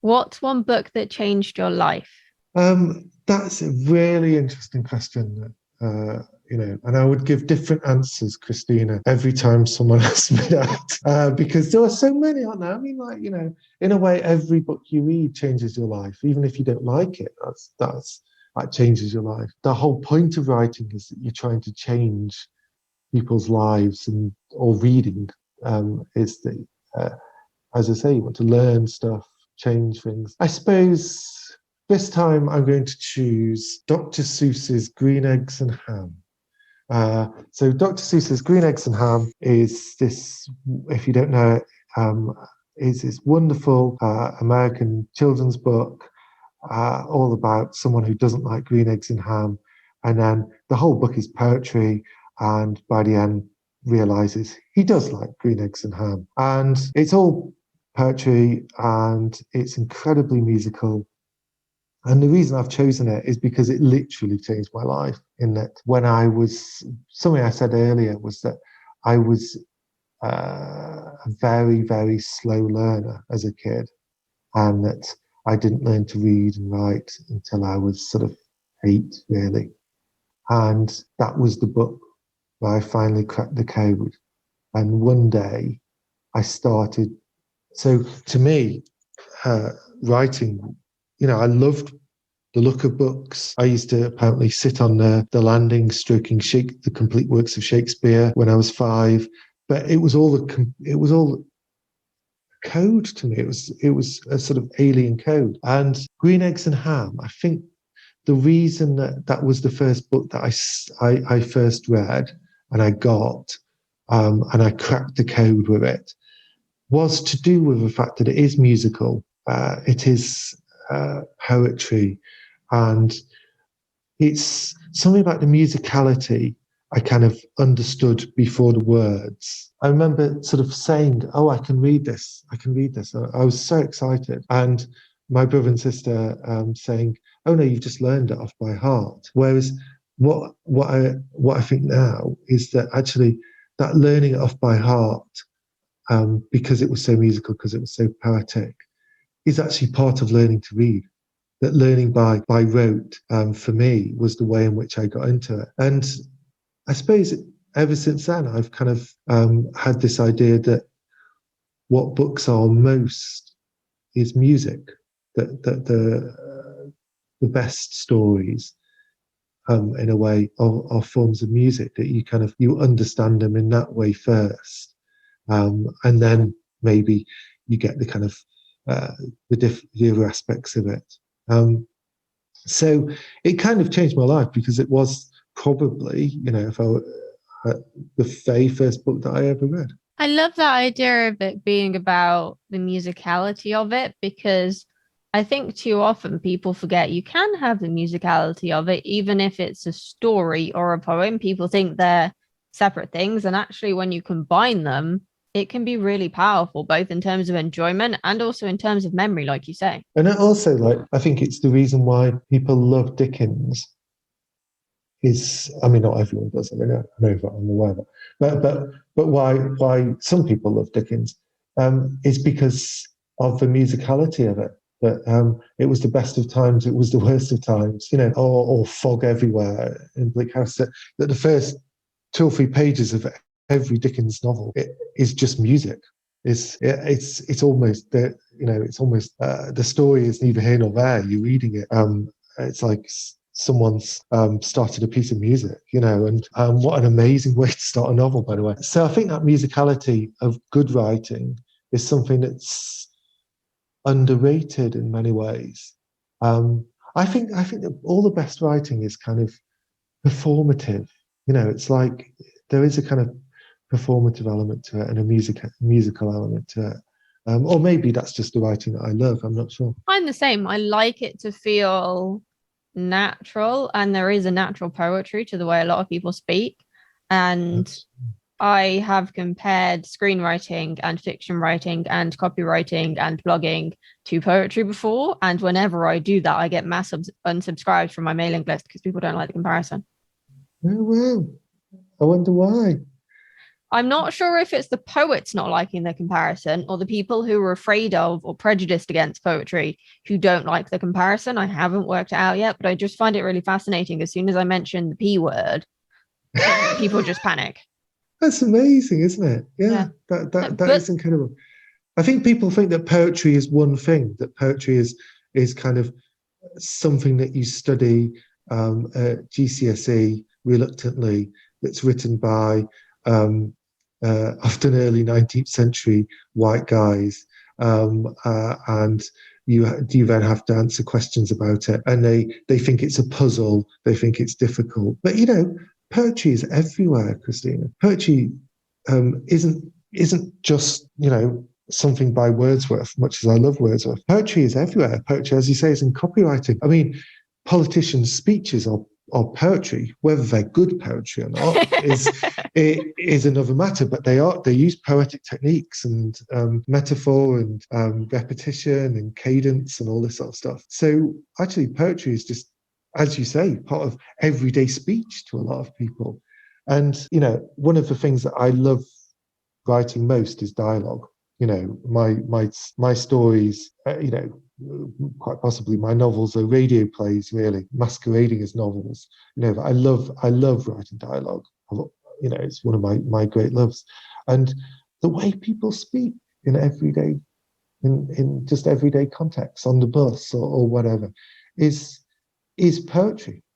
What's one book that changed your life? That's a really interesting question. And I would give different answers, Christina, every time someone asks me that, because there are so many, aren't there? I mean, like, in a way, every book you read changes your life, even if you don't like it. That changes your life. The whole point of writing is that you're trying to change people's lives, and or reading is that, uh, as I say, you want to learn stuff, change things. I suppose this time I'm going to choose Dr. Seuss's Green Eggs and Ham. So Dr. Seuss's Green Eggs and Ham is this, if you don't know it, is this wonderful American children's book all about someone who doesn't like green eggs and ham. And then the whole book is poetry, and by the end realizes he does like green eggs and ham. And it's all poetry, and it's incredibly musical. And the reason I've chosen it is because it literally changed my life. In that, when I was, something I said earlier was that I was a very, very slow learner as a kid, and that I didn't learn to read and write until I was sort of 8, really. And that was the book where I finally cracked the code. And one day I started. So to me, writing, I loved the look of books. I used to apparently sit on the landing, stroking the complete works of Shakespeare when I was 5. But it was all code to me. It was a sort of alien code. And Green Eggs and Ham, I think the reason that that was the first book that I first read and I got, and I cracked the code with it, was to do with the fact that it is musical. It is poetry, and it's something about the musicality I kind of understood before the words. I remember sort of saying, "Oh, I can read this. I can read this." I was so excited, and my brother and sister saying, "Oh no, you've just learned it off by heart." Whereas what I think now is that actually that learning it off by heart, because it was so musical, because it was so poetic, is actually part of learning to read. That learning by rote, for me, was the way in which I got into it. And I suppose ever since then, I've kind of had this idea that what books are most is music. That the best stories, in a way, are forms of music, that you understand them in that way first, and then maybe you get the kind of uh, the other aspects of it. Um, so it kind of changed my life, because it was probably, if I were, uh, the very first book that I ever read. I love that idea of it being about the musicality of it because I think too often people forget you can have the musicality of it, even if it's a story or a poem. People think they're separate things. And actually, when you combine them, it can be really powerful, both in terms of enjoyment and also in terms of memory, like you say. And it also, like, I think it's the reason why people love Dickens. Is, I mean, not everyone does. I mean, I know that I'm aware of that, but why some people love Dickens, is because of the musicality of it. That it was the best of times, it was the worst of times, or Fog Everywhere in Bleak House. That the first 2 or 3 pages of every Dickens novel is just music. It's almost it's almost, the story is neither here nor there. You're reading it. It's like someone's started a piece of music, and what an amazing way to start a novel, by the way. So I think that musicality of good writing is something that's underrated in many ways. I think that all the best writing is kind of performative. It's like there is a kind of performative element to it, and a musical element to it. Or maybe that's just the writing that I love. I'm not sure. I'm the same. I like it to feel natural, and there is a natural poetry to the way a lot of people speak. And I have compared screenwriting and fiction writing and copywriting and blogging to poetry before. And whenever I do that, I get mass unsubscribed from my mailing list because people don't like the comparison. Oh, wow. I wonder why. I'm not sure if it's the poets not liking the comparison or the people who are afraid of or prejudiced against poetry who don't like the comparison. I haven't worked it out yet, but I just find it really fascinating. As soon as I mention the P word, people just panic. That's amazing, isn't it? Yeah, Yeah. that But is incredible. I think people think that poetry is one thing, that poetry is kind of something that you study at GCSE reluctantly, that's written by often early 19th century white guys, and you then have to answer questions about it, and they think it's a puzzle, they think it's difficult. But poetry is everywhere, Christina. Poetry isn't just something by Wordsworth, much as I love Wordsworth. Poetry is everywhere. Poetry, as you say, is in copywriting. I mean, politicians' speeches are poetry. Whether they're good poetry or not is another matter. But they use poetic techniques and metaphor and repetition and cadence and all this sort of stuff. So actually, poetry is just, as you say, part of everyday speech to a lot of people. And one of the things that I love writing most is dialogue. My stories, quite possibly my novels are radio plays, really masquerading as novels. I love writing dialogue. It's one of my great loves. And the way people speak in everyday, in just everyday context, on the bus or whatever, is poetry.